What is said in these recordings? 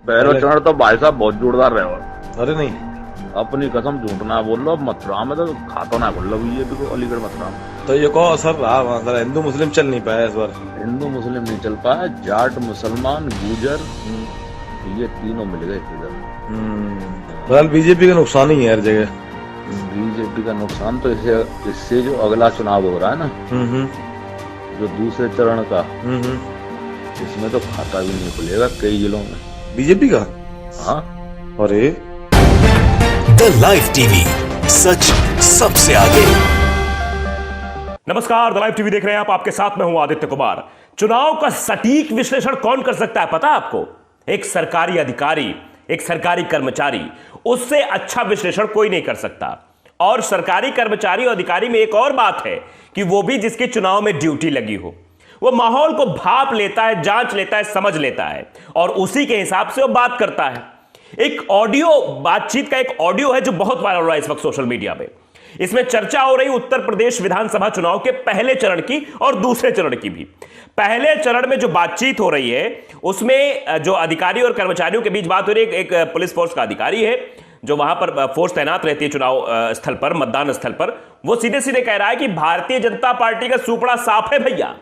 पहले चरण तो भाई साहब बहुत जोरदार रहे हो। अरे नहीं, अपनी कसम झूठ ना बोल लो। मथुरा में तो खाता ना बोल लो बीजेपी को, अलीगढ़ मथुरा में तो ये कौन असर रहा वहाँ? जरा हिंदू मुस्लिम चल नहीं पाया इस बार। हिंदू मुस्लिम नहीं चल पाया, जाट मुसलमान गुजर ये तीनों मिल गए इधर। फिलहाल बीजेपी का नुकसान ही है हर जगह। बीजेपी का नुकसान तो इससे जो अगला चुनाव हो रहा है ना, जो दूसरे चरण का, इसमें तो खाता भी नहीं खुलेगा कई जिलों में बीजेपी का। हाँ। अरे द लाइव टीवी, सच सबसे आगे। नमस्कार, द लाइव टीवी देख रहे हैं आप। आपके साथ मैं हूं आदित्य कुमार। चुनाव का सटीक विश्लेषण कौन कर सकता है पता है आपको? एक सरकारी अधिकारी, एक सरकारी कर्मचारी। उससे अच्छा विश्लेषण कोई नहीं कर सकता। और सरकारी कर्मचारी और अधिकारी में एक और बात है कि वो भी जिसके चुनाव में ड्यूटी लगी हो, वो माहौल को भाप लेता है, जांच लेता है, समझ लेता है और उसी के हिसाब से वो बात करता है। एक ऑडियो बातचीत का एक ऑडियो है जो बहुत वायरल हो रहा है इस वक्त सोशल मीडिया पे। इसमें चर्चा हो रही उत्तर प्रदेश विधानसभा चुनाव के पहले चरण की और दूसरे चरण की भी। पहले चरण में जो बातचीत हो रही है उसमें जो अधिकारी और कर्मचारियों के बीच बात हो रही है, एक पुलिस फोर्स का अधिकारी है जो वहां पर फोर्स तैनात रहती है चुनाव स्थल पर, मतदान स्थल पर। वो सीधे सीधे कह रहा है कि भारतीय जनता पार्टी का सुपड़ा साफ है भैया।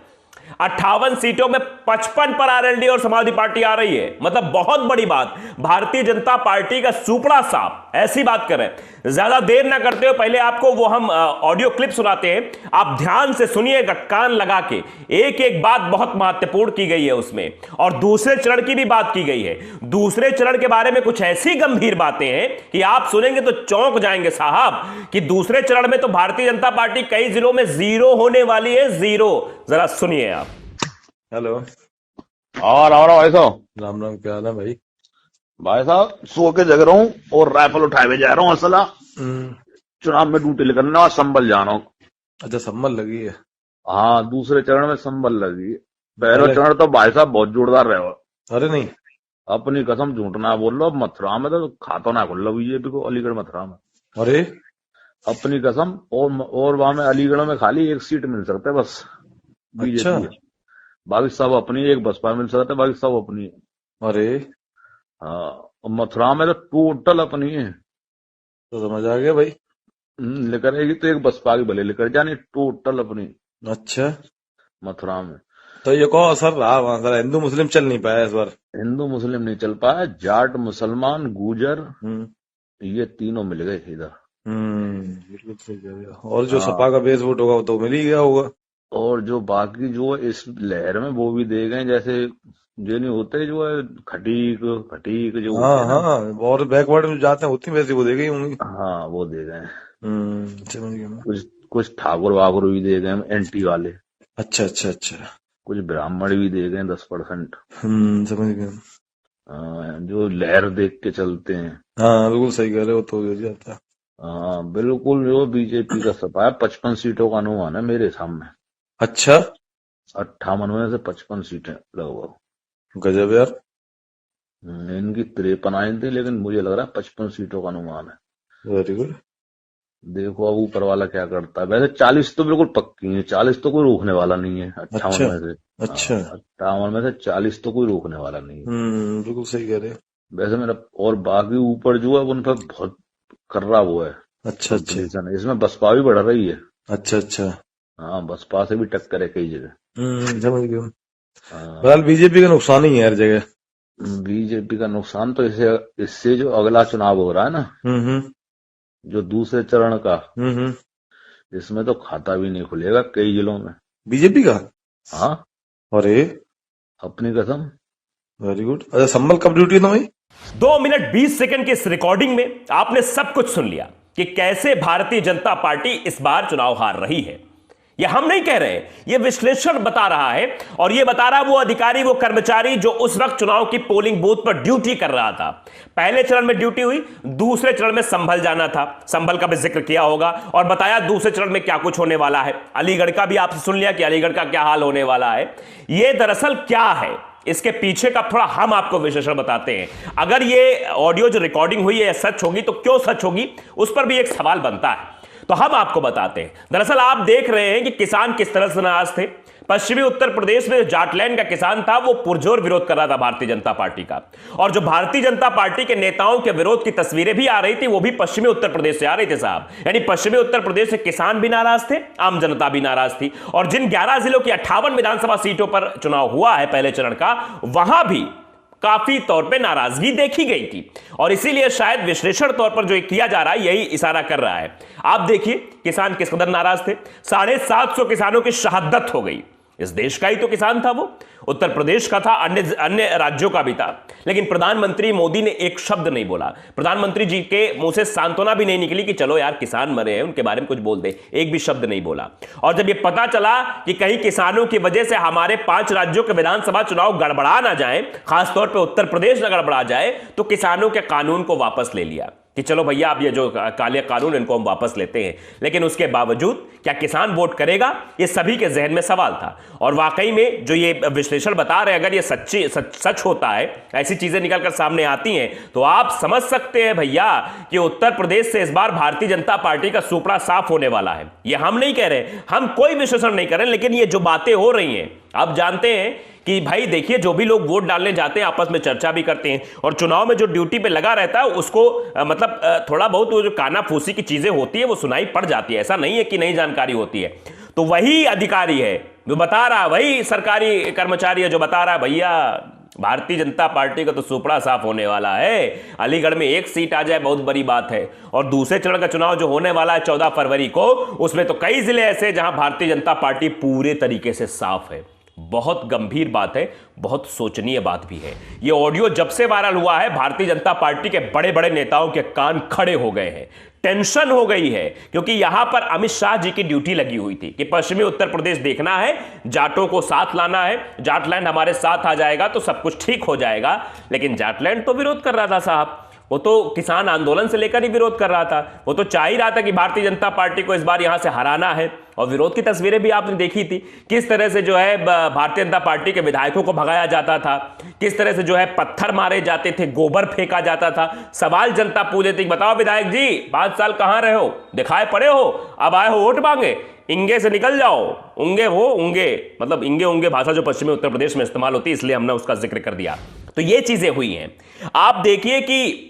58 सीटों में 55 पर आरएलडी और समाजवादी पार्टी आ रही है। मतलब बहुत बड़ी बात, भारतीय जनता पार्टी का सुपड़ा साफ, ऐसी बात करें। ज्यादा देर ना करते हो, पहले आपको वो हम ऑडियो क्लिप सुनाते हैं, आप ध्यान से सुनिएगा कान लगा के। एक एक बात बहुत महत्वपूर्ण की गई है उसमें, और दूसरे चरण की भी बात की गई है। दूसरे चरण के बारे में कुछ ऐसी गंभीर बातें हैं कि आप सुनेंगे तो चौंक जाएंगे साहब, कि दूसरे चरण में तो भारतीय जनता पार्टी कई जिलों में जीरो होने वाली है, जीरो। जरा सुनिए आप। हेलो। और भाई साहब, राम राम, क्या हाल है भाई? भाई साहब सो के जग रहा हूँ और राइफल उठाए हुए जा रहा हूँ। असला चुनाव में ड्यूटी करने और संभल जा रहा हूँ। अच्छा, सम्मल लगी है। हाँ, दूसरे चरण में संभल लगी। पहले चरण तो भाई साहब बहुत जोरदार रहे हो। अरे नहीं, अपनी कसम झूठ ना बोल लो। मथुरा में तो खाता ना खुल लो बीजेपी को, अलीगढ़ मथुरा में। अरे अपनी कसम। और वहां में अलीगढ़ में खाली एक सीट मिल सकता है बस बीजेपी अच्छा। है। बाकी सब अपनी, एक बसपा मिल सकता है, बाकी सब अपनी है। अरे हाँ, और मथुरा में तो टोटल अपनी है। तो समझ आ गया भाई। लेकर आएगी तो एक बसपा की भले लेकर जानी, टोटल अपनी अच्छा, मथुरा में। तो ये कौन असर रहा वहाँ? जरा हिंदू मुस्लिम चल नहीं पाया इस बार। हिंदू मुस्लिम नहीं चल पाया, जाट मुसलमान गुजर ये तीनों मिल गए इधर। बिल्कुल सही कह रहे हो। और जो सपा का बेस वोट होगा वो तो मिल ही गया होगा। और जो बाकी जो इस लहर में वो भी दे गए, जैसे जो नहीं होते जो है खटीक खटीक जो हाँ होते हैं ना, हाँ, और बैकवर्ड में जाते हैं उतनी वैसी वो दे गई होंगी। हाँ वो दे गए। समझ गया मैं। कुछ ठाकुर वाकुर भी दे गए एंटी वाले। अच्छा अच्छा अच्छा। कुछ ब्राह्मण भी दे गए 10%। समझ गया। जो लहर देख के चलते हैं। हाँ बिल्कुल सही कह रहे हो, तो हो जाता है। हाँ बिल्कुल। जो बीजेपी का सपा है 55 सीटों का अनुमान है मेरे सामने। अच्छा, 58 में से 55 सीटें लगभग। गजब यार। इनकी 53 आई थी, लेकिन मुझे लग रहा है 55 सीटों का अनुमान है। Very good. देखो अब ऊपर वाला क्या करता है। वैसे 40 तो बिल्कुल पक्की है, 40 तो कोई रोकने वाला नहीं है 58 में से। अच्छा 58 में से 40 तो कोई रोकने वाला नहीं है। बिल्कुल सही कह रहे हो। वैसे मेरा और बाकी ऊपर जो है उन पर बहुत कर्रा वो है। अच्छा अच्छा कंपटीशन है इसमें, बसपा भी बढ़ रही है। अच्छा अच्छा। हाँ, बसपा से भी टक्कर है कई जगह। समझ गया। फिलहाल बीजेपी का नुकसान ही है हर जगह। बीजेपी का नुकसान तो इससे जो अगला चुनाव हो रहा है ना, जो दूसरे चरण का, इसमें तो खाता भी नहीं खुलेगा कई जिलों में बीजेपी का। हाँ, अरे अपनी कसम। Very good. अच्छा, संभल कब ड्यूटी है तुम्हारी? 2 मिनट 20 सेकंड की इस रिकॉर्डिंग में आपने सब कुछ सुन लिया कि कैसे भारतीय जनता पार्टी इस बार चुनाव हार रही है। यह हम नहीं कह रहे, यह विश्लेषण बता रहा है। और यह बता रहा है वो अधिकारी, वो कर्मचारी जो उस वक्त चुनाव की पोलिंग बूथ पर ड्यूटी कर रहा था। पहले चरण में ड्यूटी हुई, दूसरे चरण में संभल जाना था। संभल का भी जिक्र किया होगा और बताया दूसरे चरण में क्या कुछ होने वाला है। अलीगढ़ का भी आपसे सुन लिया कि अलीगढ़ का क्या हाल होने वाला है। यह दरअसल क्या है, इसके पीछे का थोड़ा हम आपको विश्लेषण बताते हैं। अगर ये ऑडियो जो रिकॉर्डिंग हुई है सच होगी तो क्यों सच होगी, उस पर भी एक सवाल बनता है। तो हम आपको बताते हैं। दरअसल आप देख रहे हैं कि किसान किस तरह से नाराज थे। पश्चिमी उत्तर प्रदेश में जाटलैंड का किसान था वो पुरजोर विरोध कर रहा था भारतीय जनता पार्टी का, और जो भारतीय जनता पार्टी के नेताओं के विरोध की तस्वीरें भी आ रही थी वो भी पश्चिमी उत्तर प्रदेश से आ रही थी साहब। यानी पश्चिमी उत्तर प्रदेश से किसान भी नाराज थे, आम जनता भी नाराज थी, और जिन 11 जिलों की 58 विधानसभा सीटों पर चुनाव हुआ है पहले चरण का, वहां भी काफी तौर पे नाराजगी देखी गई थी। और इसीलिए शायद विश्लेषण तौर पर जो किया जा रहा है यही इशारा कर रहा है। आप देखिए किसान किस कदर नाराज थे, 750 किसानों की शहादत हो गई। इस देश का ही तो किसान था वो, उत्तर प्रदेश का था, अन्य राज्यों का भी था, लेकिन प्रधानमंत्री मोदी ने एक शब्द नहीं बोला। प्रधानमंत्री जी के मुंह से सांत्वना भी नहीं निकली कि चलो यार किसान मरे हैं उनके बारे में कुछ बोल दे, एक भी शब्द नहीं बोला। और जब ये पता चला कि कहीं किसानों की वजह से हमारे 5 राज्यों के विधानसभा चुनाव गड़बड़ा ना जाए, खासतौर पर उत्तर प्रदेश न गड़बड़ा जाए, तो किसानों के कानून को वापस ले लिया कि चलो भैया अब ये जो काले कानून इनको हम वापस लेते हैं। लेकिन उसके बावजूद क्या किसान वोट करेगा, ये सभी के जहन में सवाल था। और वाकई में जो ये विश्लेषण बता रहे हैं, अगर ये सच होता है, ऐसी चीजें निकलकर सामने आती हैं, तो आप समझ सकते हैं भैया कि उत्तर प्रदेश से इस बार भारतीय जनता पार्टी का सुपड़ा साफ होने वाला है। ये हम नहीं कह रहे, हम कोई विश्लेषण नहीं कर रहे, लेकिन ये जो बातें हो रही हैं, आप जानते हैं कि भाई देखिए जो भी लोग वोट डालने जाते हैं आपस में चर्चा भी करते हैं, और चुनाव में जो ड्यूटी पे लगा रहता है उसको मतलब थोड़ा बहुत वो जो काना फूसी की चीजें होती है वो सुनाई पड़ जाती है, ऐसा नहीं है कि नहीं जानकारी होती है। तो वही अधिकारी है जो बता रहा है, वही सरकारी कर्मचारी है जो बता रहा है भैया भारतीय जनता पार्टी का तो सुपड़ा साफ होने वाला है, अलीगढ़ में 1 सीट आ जाए बहुत बड़ी बात है। और दूसरे चरण का चुनाव जो होने वाला है 14 फरवरी को, उसमें तो कई जिले ऐसे जहां भारतीय जनता पार्टी पूरे तरीके से साफ है। बहुत गंभीर बात है, बहुत सोचनीय बात भी है। यह ऑडियो जब से वायरल हुआ है भारतीय जनता पार्टी के बड़े बड़े नेताओं के कान खड़े हो गए हैं, टेंशन हो गई है, क्योंकि यहां पर अमित शाह जी की ड्यूटी लगी हुई थी कि पश्चिमी उत्तर प्रदेश देखना है, जाटों को साथ लाना है, जाटलैंड हमारे साथ आ जाएगा तो सब कुछ ठीक हो जाएगा। लेकिन जाटलैंड तो विरोध कर रहा था साहब, वो तो किसान आंदोलन से लेकर ही विरोध कर रहा था, वो तो चाह ही रहा था कि भारतीय जनता पार्टी को इस बार यहां से हराना है। और विरोध की तस्वीरें भी आपने देखी थी, किस तरह से जो है भारतीय जनता पार्टी के विधायकों को भगाया जाता था, किस तरह से जो है पत्थर मारे जाते थे, गोबर फेंका जाता था। सवाल जनता पूछे थी, बताओ विधायक जी 5 साल कहां रहे हो, दिखाए पड़े हो, अब आए हो वोट मांगे, इंगे से निकल जाओ। उंगे हो, उंगे मतलब इंगे उंगे भाषा जो पश्चिमी उत्तर प्रदेश में इस्तेमाल होती है, इसलिए हमने उसका जिक्र कर दिया। तो ये चीजें हुई हैं। आप देखिए कि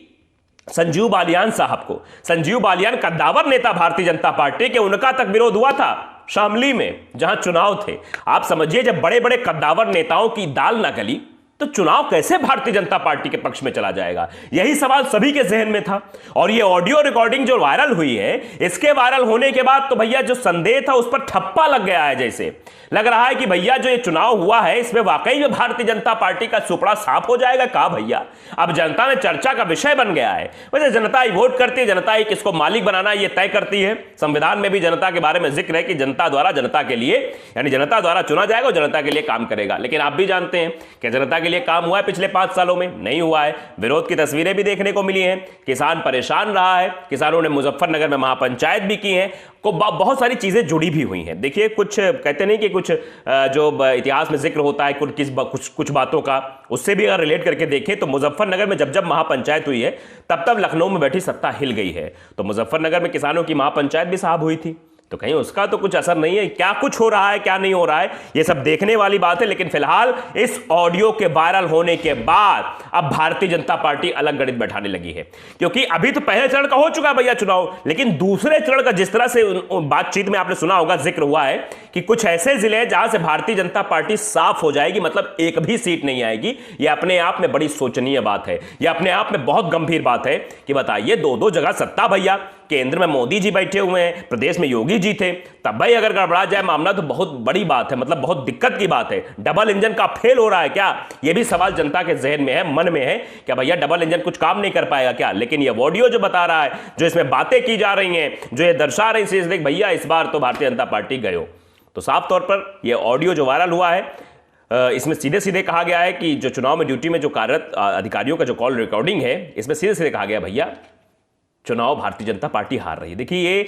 संजीव बालियान साहब को, संजीव बालियान कद्दावर नेता भारतीय जनता पार्टी के, उनका तक विरोध हुआ था शामली में जहां चुनाव थे। आप समझिए जब बड़े बड़े कद्दावर नेताओं की दाल ना गली तो चुनाव कैसे भारतीय जनता पार्टी के पक्ष में चला जाएगा, यही सवाल सभी के जहन में था। और ये ऑडियो रिकॉर्डिंग जो वायरल हुई है, इसके वायरल होने के बाद तो भैया जो संदेह था उस पर ठप्पा लग गया है। जैसे लग रहा है कि भैया जो ये चुनाव हुआ है इसमें वाकई में भारतीय जनता पार्टी का सुपड़ा साफ हो जाएगा। कहा भैया अब जनता में चर्चा का विषय बन गया है। वैसे जनता ही वोट करती है, जनता ही किसको मालिक बनाना ये तय करती है। संविधान में भी जनता के बारे में जिक्र है कि जनता द्वारा जनता के लिए, यानी जनता द्वारा चुना जाएगा और जनता के लिए काम करेगा। लेकिन आप भी जानते हैं कि जनता के लिए काम हुआ है पिछले 5 सालों में, नहीं हुआ है। विरोध की तस्वीरें भी देखने को मिली हैं, किसान परेशान रहा है, किसानों ने मुजफ्फरनगर में महापंचायत भी की है, को बहुत सारी चीजें जुड़ी भी हुई हैं। देखिए कुछ कहते नहीं कि कुछ जो इतिहास में जिक्र होता है कुछ बातों का, उससे भी अगर रिलेट करके देखें तो मुजफ्फरनगर में जब महापंचायत हुई है तब लखनऊ में बैठी सत्ता हिल गई है। तो मुजफ्फरनगर में किसानों की महापंचायत भी साहब हुई थी, तो कहीं उसका तो कुछ असर नहीं है। क्या कुछ हो रहा है क्या नहीं हो रहा है ये सब देखने वाली बात है। लेकिन फिलहाल इस ऑडियो के वायरल होने के बाद अब भारतीय जनता पार्टी अलग गणित बैठाने लगी है, क्योंकि अभी तो पहले चरण का हो चुका है भैया चुनाव, लेकिन दूसरे चरण का जिस तरह से बातचीत में आपने सुना होगा जिक्र हुआ है कि कुछ ऐसे जिले हैं जहां से भारतीय जनता पार्टी साफ हो जाएगी, मतलब एक भी सीट नहीं आएगी। यह अपने आप में बड़ी सोचनीय बात है, यह अपने आप में बहुत गंभीर बात है कि बताइए 2 जगह सत्ता भैया, केंद्र में मोदी जी बैठे हुए हैं, प्रदेश में योगी जी थे, तब भाई अगर गड़बड़ा जाए मामला तो बहुत बड़ी बात है, मतलब बहुत दिक्कत की बात है। डबल इंजन का फेल हो रहा है क्या, यह भी सवाल जनता के जहन में है, मन में है, क्या भैया डबल इंजन कुछ काम नहीं कर पाएगा क्या। लेकिन यह ऑडियो जो बता रहा है, जो इसमें बातें की जा रही हैं, जो ये दर्शा रही है, देख भैया इस बार तो भारतीय जनता पार्टी गयो। तो साफ तौर पर यह ऑडियो जो वायरल हुआ है, इसमें सीधे सीधे कहा गया है कि जो चुनाव में ड्यूटी में जो कार्यरत अधिकारियों का जो कॉल रिकॉर्डिंग है, इसमें सीधे सीधे कहा गया भैया चुनाव भारतीय जनता पार्टी हार रही है। देखिए ये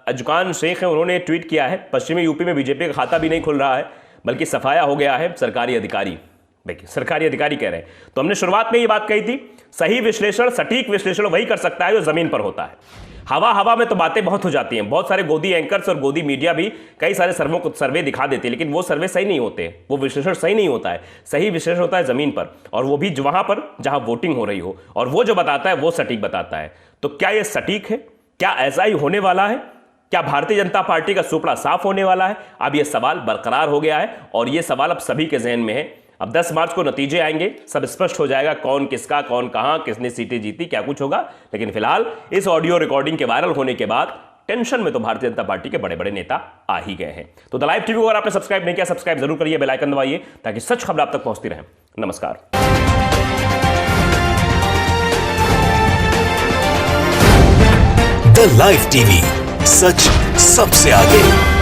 अजकान शेख है, उन्होंने ट्वीट किया है, पश्चिमी यूपी में बीजेपी का खाता भी नहीं खुल रहा है, बल्कि सफाया हो गया है सरकारी अधिकारी। देखिए सरकारी अधिकारी कह रहे हैं। तो हमने शुरुआत में ये बात कही थी, सही विश्लेषण, सटीक विश्लेषण वही कर सकता है जो जमीन पर होता है। हवा हवा में तो बातें बहुत हो जाती हैं, बहुत सारे गोदी एंकर्स और गोदी मीडिया भी कई सारे सर्वे दिखा देते हैं, लेकिन वो सर्वे सही नहीं होते, वो विश्लेषण सही नहीं होता है। सही विश्लेषण होता है जमीन पर, और वो भी वहां पर जहां वोटिंग हो रही हो, और वो जो बताता है वो सटीक बताता है। तो क्या ये सटीक है? क्या ऐसा ही होने वाला है? क्या भारतीय जनता पार्टी का सुपड़ा साफ होने वाला है? अब यह सवाल बरकरार हो गया है, और यह सवाल अब सभी के जहन में है। अब 10 मार्च को नतीजे आएंगे, सब स्पष्ट हो जाएगा, कौन किसका, कौन कहां, किसने सीटें जीती, क्या कुछ होगा। लेकिन फिलहाल इस ऑडियो रिकॉर्डिंग के वायरल होने के बाद टेंशन में तो भारतीय जनता पार्टी के बड़े बड़े नेता आ ही गए हैं। तो द लाइव टीवी को अगर आपने सब्सक्राइब नहीं किया, सब्सक्राइब जरूर करिए, बेल आइकन दबाइए, ताकि सच खबर आप तक पहुंचती रहे। नमस्कार। द लाइव टीवी, सच सबसे आगे।